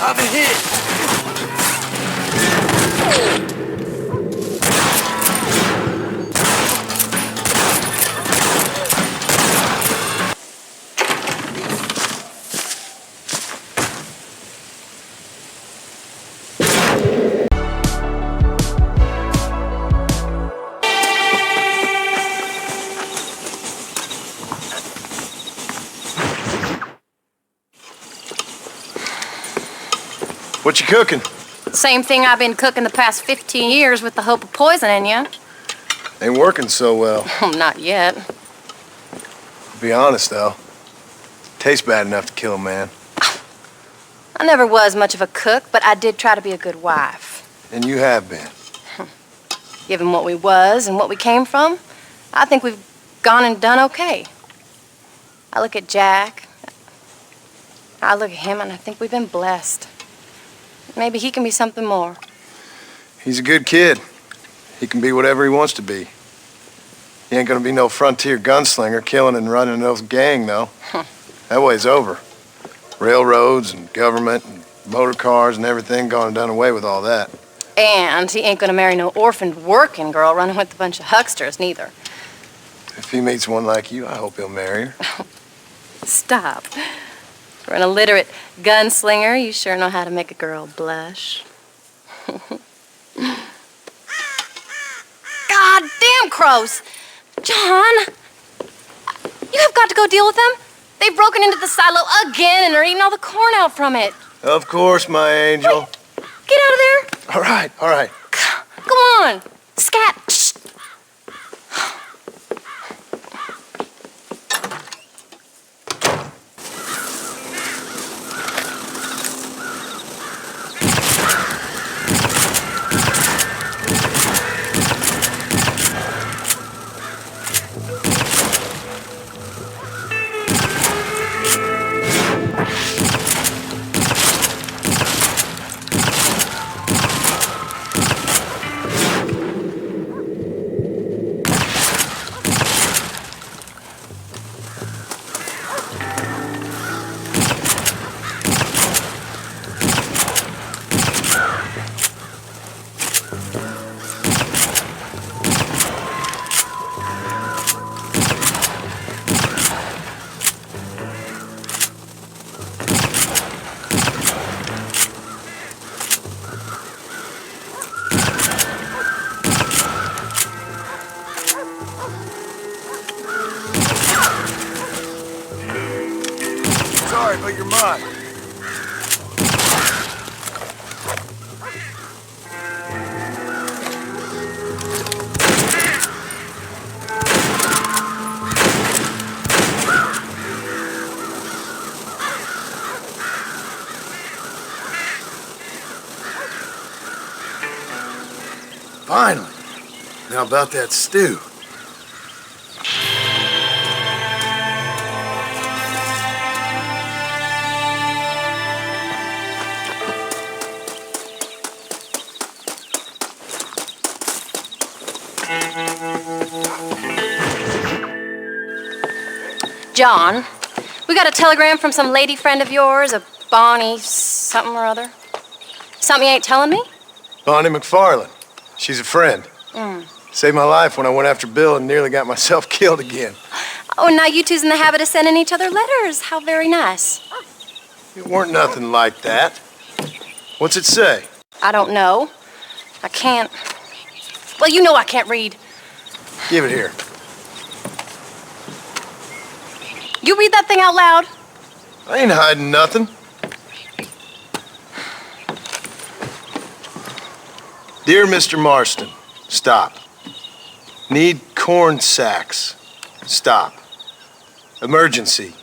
Another hit. What you cooking? Same thing I've been cooking the past 15 years with the hope of poisoning you. Ain't working so well. Not yet. Be honest, though. Tastes bad enough to kill a man. I never was much of a cook, but I did try to be a good wife. And you have been. Given what we was and what we came from, I think we've gone and done okay. I look at Jack. I look at him, and I think we've been blessed. Maybe he can be something more. He's a good kid. He can be whatever he wants to be. He ain't gonna be no frontier gunslinger killing and running no gang, though. That way's over. Railroads and government and motor cars and everything gone and done away with all that. And he ain't gonna marry no orphaned working girl running with a bunch of hucksters, neither. If he meets one like you, I hope he'll marry her. Stop. For an illiterate gunslinger, you sure know how to make a girl blush. God damn crows! John! You have got to go deal with them. They've broken into the silo again and are eating all the corn out from it. Of course, my angel. Wait, get out of there. All right, all right. Come on. Scat. Shh. Sorry, but you're mine. Finally. Now about that stew. John, we got a telegram from some lady friend of yours, a Bonnie something or other. Something you ain't telling me? Bonnie McFarland. She's a friend. Saved my life when I went after Bill and nearly got myself killed again. Oh, now you two's in the habit of sending each other letters. How very nice. It weren't nothing like that. What's it say? I don't know. I can't. Well, you know I can't read. Give it here. You read that thing out loud? I ain't hiding nothing. Dear Mr. Marston, stop. Need corn sacks. Stop. Emergency.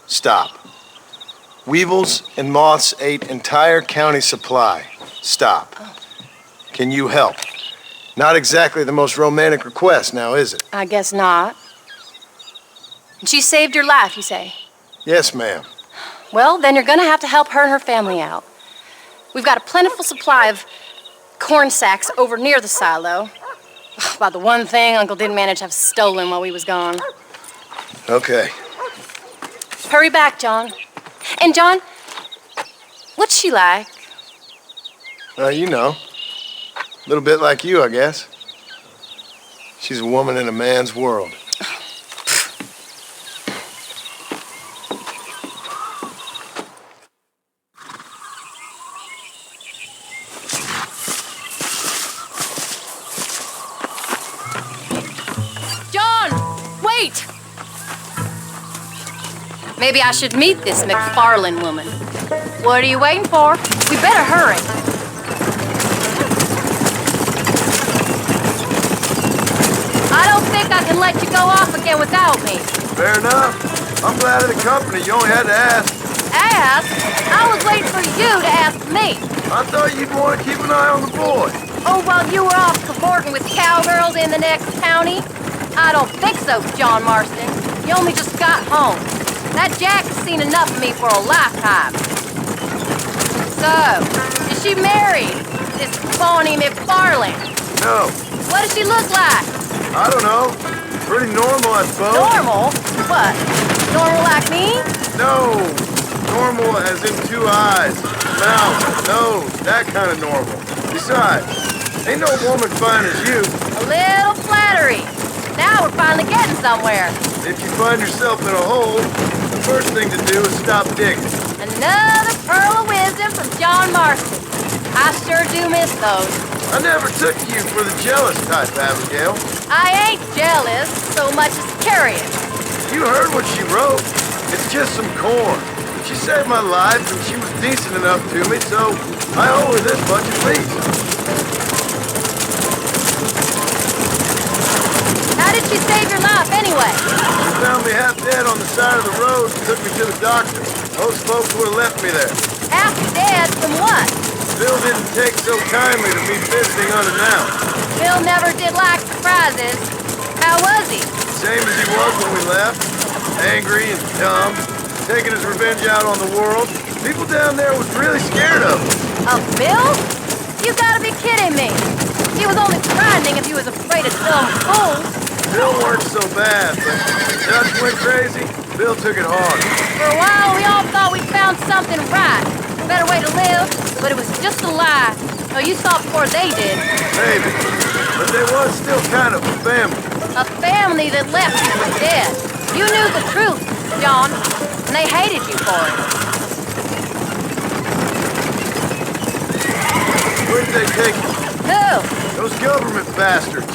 Stop. Weevils and moths ate entire county supply. Stop. Can you help? Not exactly the most romantic request now, is it? I guess not. She saved your life, you say? Yes, ma'am. Well, then you're gonna have to help her and her family out. We've got a plentiful supply of corn sacks over near the silo. About the one thing Uncle didn't manage to have stolen while we was gone. Okay. Hurry back, John. And John, what's she like? You know. A little bit like you, I guess. She's a woman in a man's world. John, wait! Maybe I should meet this McFarlane woman. What are you waiting for? We better hurry. I don't think I can let you go off again without me. Fair enough. I'm glad of the company. You only had to ask. Ask? I was waiting for you to ask me. I thought you'd want to keep an eye on the boy. Oh, while you were off cavorting with cowgirls in the next county? I don't think so, John Marston. You only just got home. That Jack has seen enough of me for a lifetime. So, is she married? This phony McFarlane? No. What does she look like? I don't know. Pretty normal, I suppose. Normal? What? Normal like me? No. Normal as in 2 eyes, mouth, nose, that kind of normal. Besides, ain't no woman fine as you. A little flattery. Now we're finally getting somewhere. If you find yourself in a hole, the first thing to do is stop digging. Another pearl of wisdom from John Marston. I sure do miss those. I never took you for the jealous type, Abigail. I ain't jealous so much as curious. You heard what she wrote. It's just some corn. She saved my life and she was decent enough to me, so I owe her this much at least. How did she save your life anyway? She found me half dead on the side of the road and took me to the doctor. Most folks would have left me there. Half dead from what? Bill didn't take so kindly to me visiting unannounced. Bill never did like surprises. How was he? Same as he was when we left. Angry and dumb. Taking his revenge out on the world. People down there was really scared of him. Of Bill? You gotta be kidding me. He was only frightening if he was afraid of dumb fools. Bill weren't so bad, but Dutch went crazy. Bill took it hard. For a while, we all thought we'd found something right. A better way to live, but it was just a lie. Oh, you saw it before they did. Maybe. But there was still kind of a family. A family that left you for dead. You knew the truth, John, and they hated you for it. Where did they take you? Who? Those government bastards.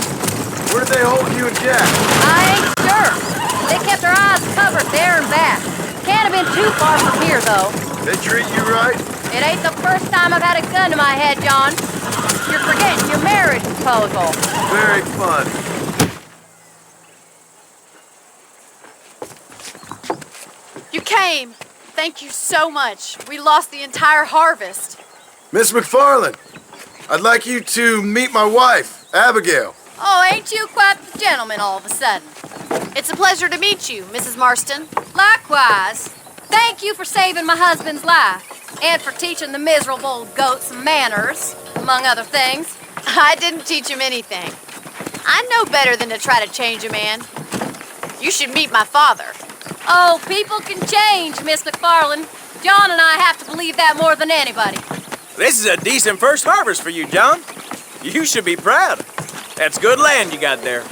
Where did they hold you and Jack? I ain't sure. They kept their eyes covered there and back. Can't have been too far from here, though. They treat you right? It ain't the first time I've had a gun to my head, John. You're forgetting your marriage proposal. Very fun. You came. Thank you so much. We lost the entire harvest. Miss McFarlane, I'd like you to meet my wife, Abigail. Oh, ain't you quite the gentleman all of a sudden? It's a pleasure to meet you, Mrs. Marston. Likewise. Thank you for saving my husband's life and for teaching the miserable old goat some manners, among other things. I didn't teach him anything. I know better than to try to change a man. You should meet my father. Oh, people can change, Miss McFarlane. John and I have to believe that more than anybody. This is a decent first harvest for you, John. You should be proud. That's good land you got there.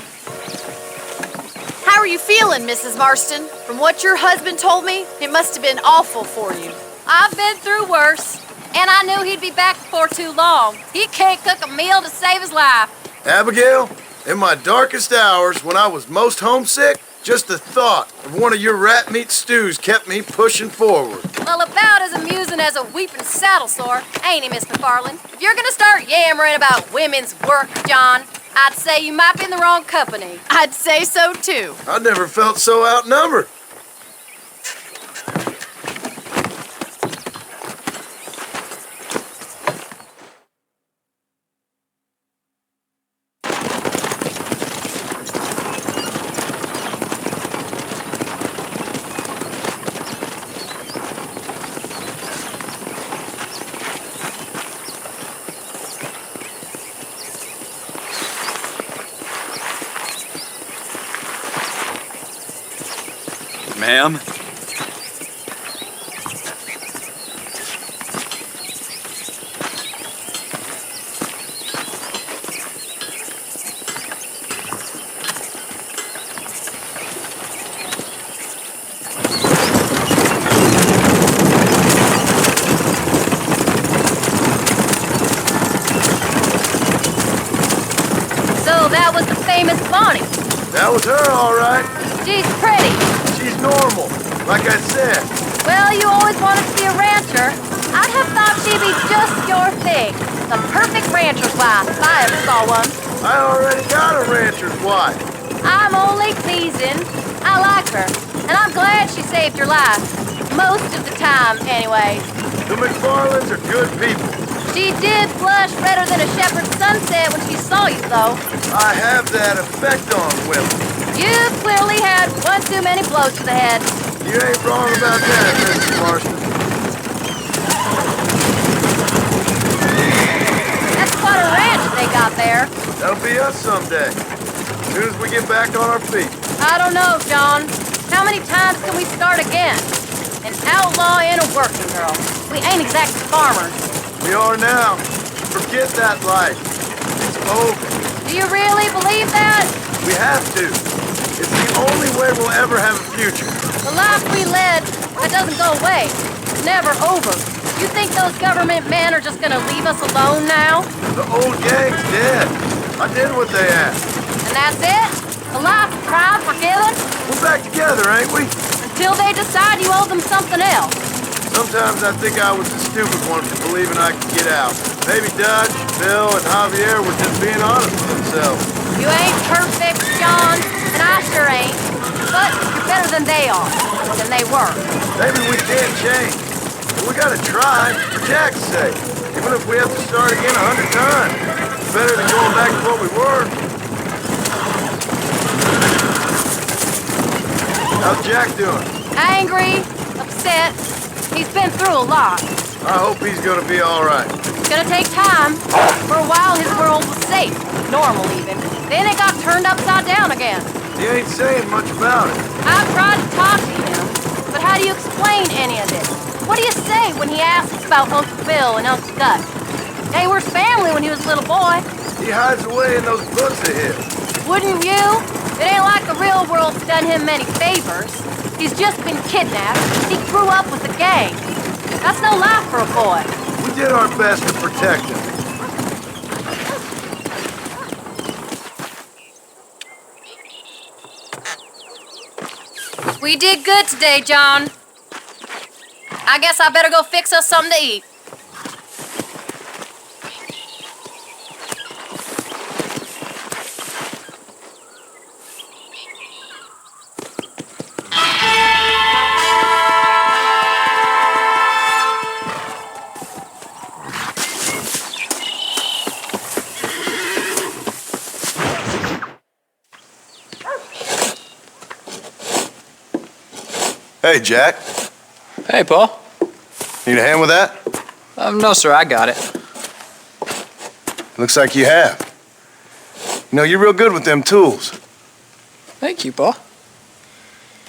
How are you feeling, Mrs. Marston? From what your husband told me, it must have been awful for you. I've been through worse, and I knew he'd be back before too long. He can't cook a meal to save his life. Abigail, in my darkest hours when I was most homesick, just the thought of one of your rat meat stews kept me pushing forward. Well, about as amusing as a weeping saddle sore, ain't he, Miss McFarlane? If you're gonna start yammering about women's work, John, I'd say you might be in the wrong company. I'd say so, too. I never felt so outnumbered. Ma'am? that was the famous Bonnie. That was her, all right. She's pretty. She's normal, like I said. Well, you always wanted to be a rancher. I'd have thought she'd be just your thing. The perfect rancher's wife, if I ever saw one. I already got a rancher's wife. I'm only teasing. I like her, and I'm glad she saved your life. Most of the time, anyways. The McFarlands are good people. She did blush redder than a shepherd's sunset when she saw you, though. I have that effect on women. You've clearly had one too many blows to the head. You ain't wrong about that, Mrs. Marston. That's quite a ranch they got there. That'll be us someday. As soon as we get back on our feet. I don't know, John. How many times can we start again? An outlaw and a working girl. We ain't exactly farmers. We are now. Forget that life. It's over. Do you really believe that? We have to. It's the only way we'll ever have a future. The life we led, that doesn't go away. It's never over. You think those government men are just gonna leave us alone now? The old gang's dead. I did what they asked. And that's it? A life of pride forgiven? We're back together, ain't we? Until they decide you owe them something else. Sometimes I think I was the stupid one for believing I could get out. Maybe Dutch, Bill, and Javier were just being honest with themselves. You ain't perfect, John, and I sure ain't. But you're better than they are, than they were. Maybe we can't change. But we gotta try, for Jack's sake. Even if we have to start again 100 times. It's better than going back to what we were. How's Jack doing? Angry, upset. He's been through a lot. I hope he's gonna be all right. It's gonna take time. For a while, his world was safe. Normal, even. Then it got turned upside down again. He ain't saying much about it. I've tried to talk to him, but how do you explain any of this? What do you say when he asks about Uncle Bill and Uncle Dutch? They were family when he was a little boy. He hides away in those books of his. Wouldn't you? It ain't like the real world's done him many favors. He's just been kidnapped. He grew up with a gang. That's no life for a boy. We did our best to protect him. We did good today, John. I guess I better go fix us something to eat. Hey, Jack. Hey, Paul. Need a hand with that? No, sir, I got it. Looks like you have. You know, you're real good with them tools. Thank you, Paul.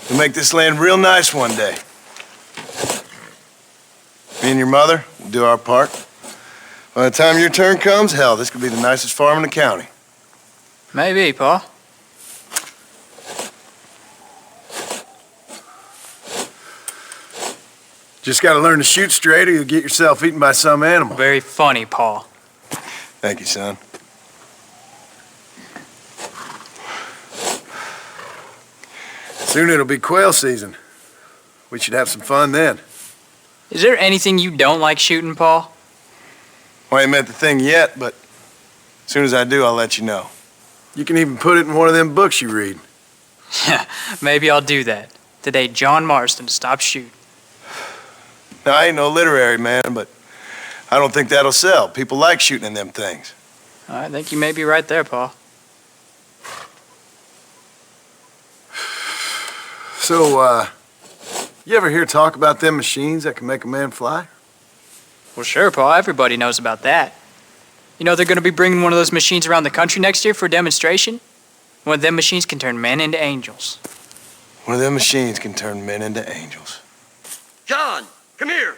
You'll make this land real nice one day. Me and your mother will do our part. By the time your turn comes, hell, this could be the nicest farm in the county. Maybe, Paul. Just gotta learn to shoot straight or you'll get yourself eaten by some animal. Very funny, Paul. Thank you, son. Soon it'll be quail season. We should have some fun then. Is there anything you don't like shooting, Paul? Well, I ain't met the thing yet, but as soon as I do, I'll let you know. You can even put it in one of them books you read. Yeah, maybe I'll do that. Today, John Marston stopped shooting. Now, I ain't no literary man, but I don't think that'll sell. People like shooting in them things. I think you may be right there, Paul. So, you ever hear talk about them machines that can make a man fly? Well, sure, Paul. Everybody knows about that. You know they're going to be bringing one of those machines around the country next year for a demonstration? One of them machines can turn men into angels. One of them machines can turn men into angels. John, come here.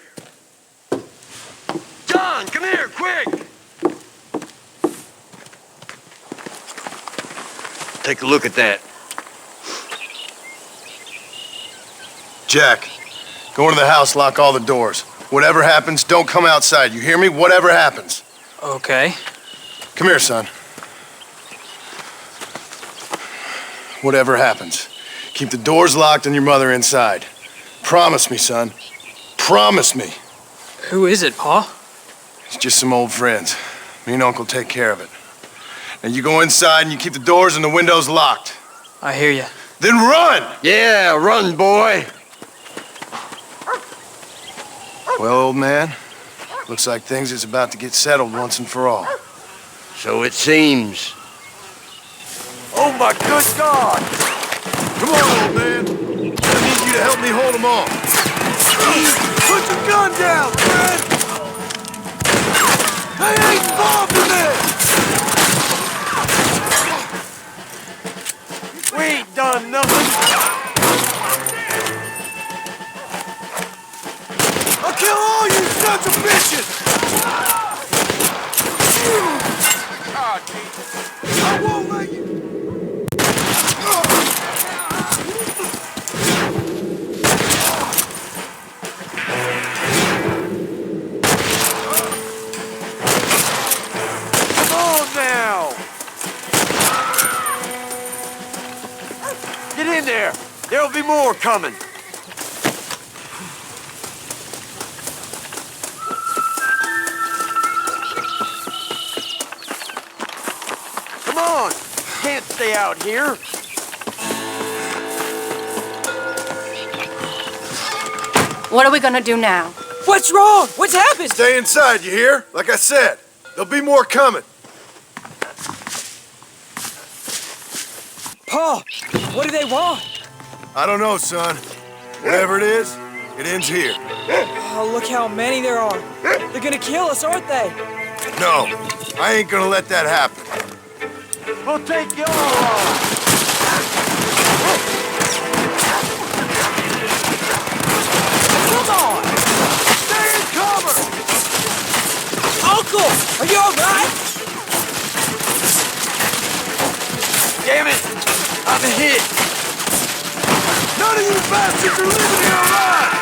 John, come here, quick. Take a look at that. Jack, go into the house, lock all the doors. Whatever happens, don't come outside. You hear me? Whatever happens. Okay. Come here, son. whatever happens. Keep the doors locked and your mother inside. Promise me, son. Promise me. Who is it, Pa? It's just some old friends. Me and Uncle take care of it. Now you go inside and you keep the doors and the windows locked. I hear you. Then run! Yeah, run, boy. Well, old man, looks like things is about to get settled once and for all. So it seems. Oh my good God! Come on, old man. I need you to help me hold them off. Put your gun down, friend! I ain't involved in this! We ain't done nothing. I'll kill all you sons of bitches! I won't let you... Come on now! Get in there. There'll be more coming. Come on. Can't stay out here. What are we gonna do now? What's wrong? What's happened? Stay inside, you hear? Like I said, there'll be more coming. Pa, what do they want? I don't know, son. Whatever it is, it ends here. Oh, look how many there are. They're gonna kill us, aren't they? No, I ain't gonna let that happen. We'll take you all on. Come on! Stay in cover! Uncle, are you all right? Damn it. I'm hit. None of you bastards are leaving here alive!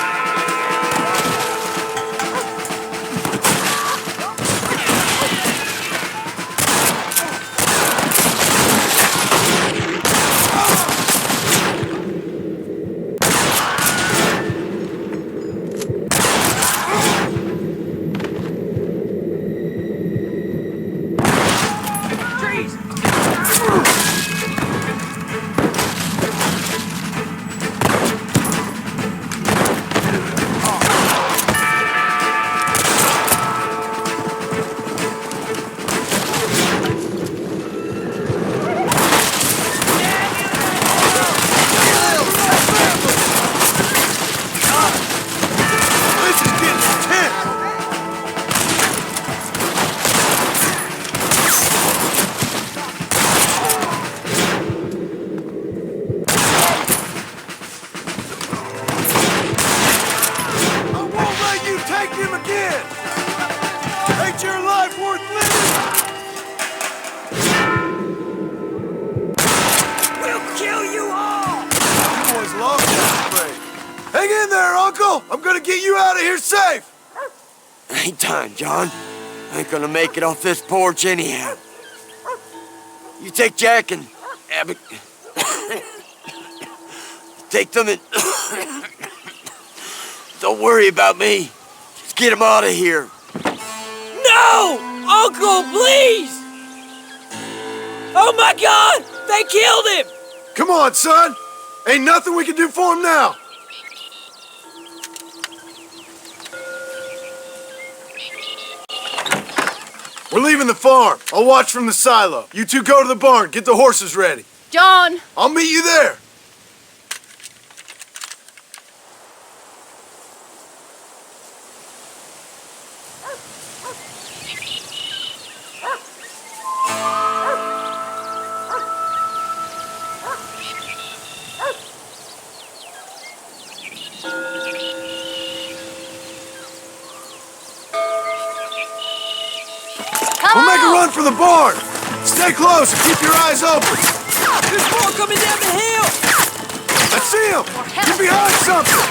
Hang in there, Uncle! I'm gonna get you out of here safe! Ain't time, John. I ain't gonna make it off this porch anyhow. You take Jack and Abby. Take them and... Don't worry about me. Just get them out of here. No! Uncle, please! Oh my God! They killed him! Come on, son! Ain't nothing we can do for him now! We're leaving the farm. I'll watch from the silo. You two go to the barn. Get the horses ready. John! I'll meet you there. We'll make a run for the barn. Stay close and keep your eyes open. There's more coming down the hill! I see him. Get behind something.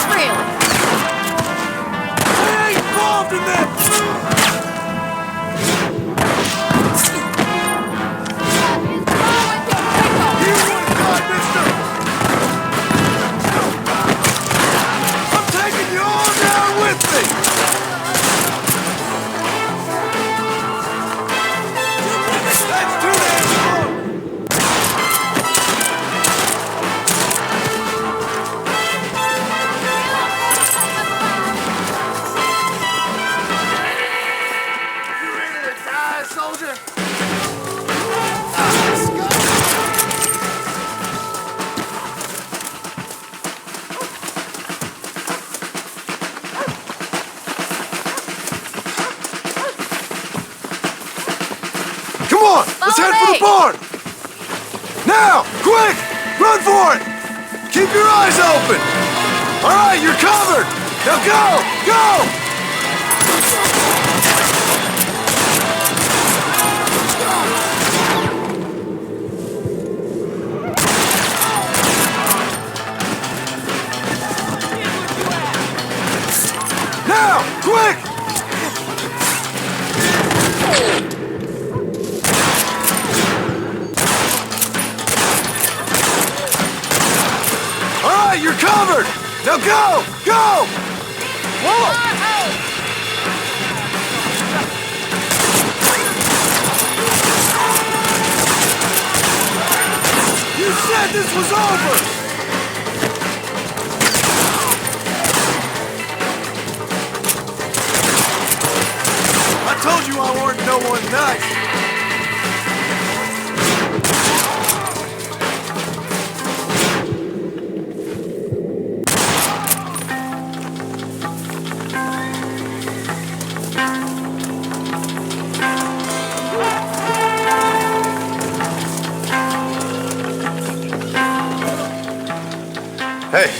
Really? Let's head for the barn! Now! Quick! Run for it! Keep your eyes open! All right, you're covered! Now go! Go! Now! Quick! All right, you're covered! Now go! Go! Whoa! You said this was over! I told you I weren't no one nice. Hey,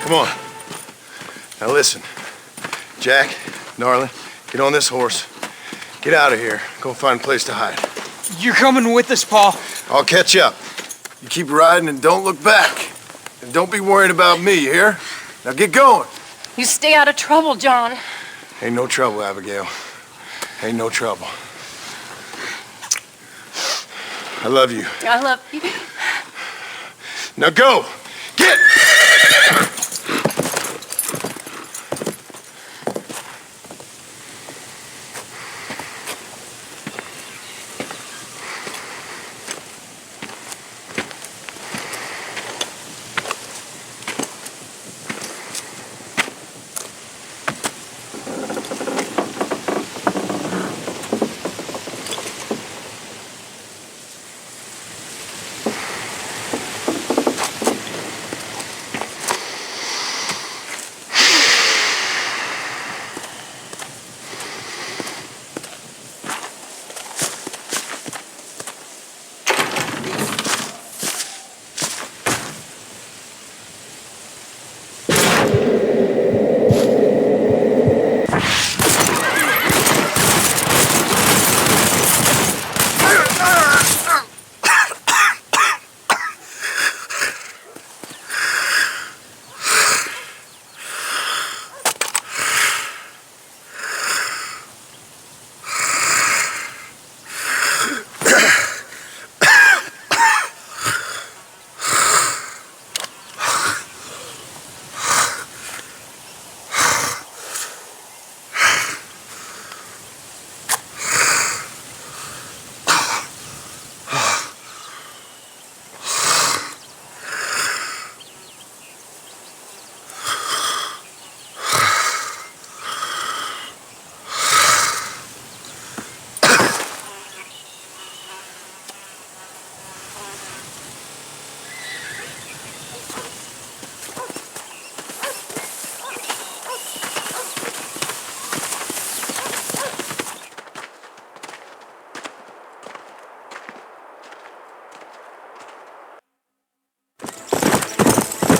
come on. Now listen, Jack, darling, get on this horse. Get out of here. Go find a place to hide. You're coming with us, Paul. I'll catch up. You keep riding and don't look back. And don't be worried about me, you hear? Now get going. You stay out of trouble, John. Ain't no trouble, Abigail. Ain't no trouble. I love you. I love you. Now go! Get!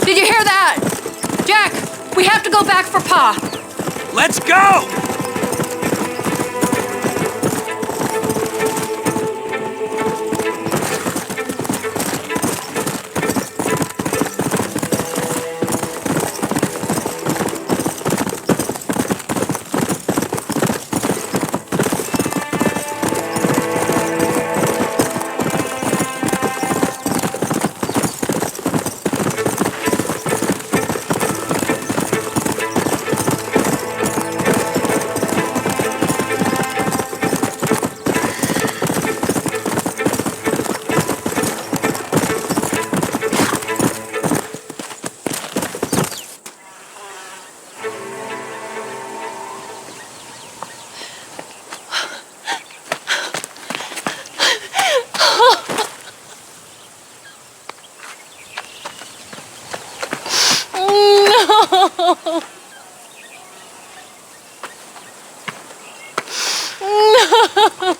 Did you hear that? Jack, we have to go back for Pa. Let's go! No.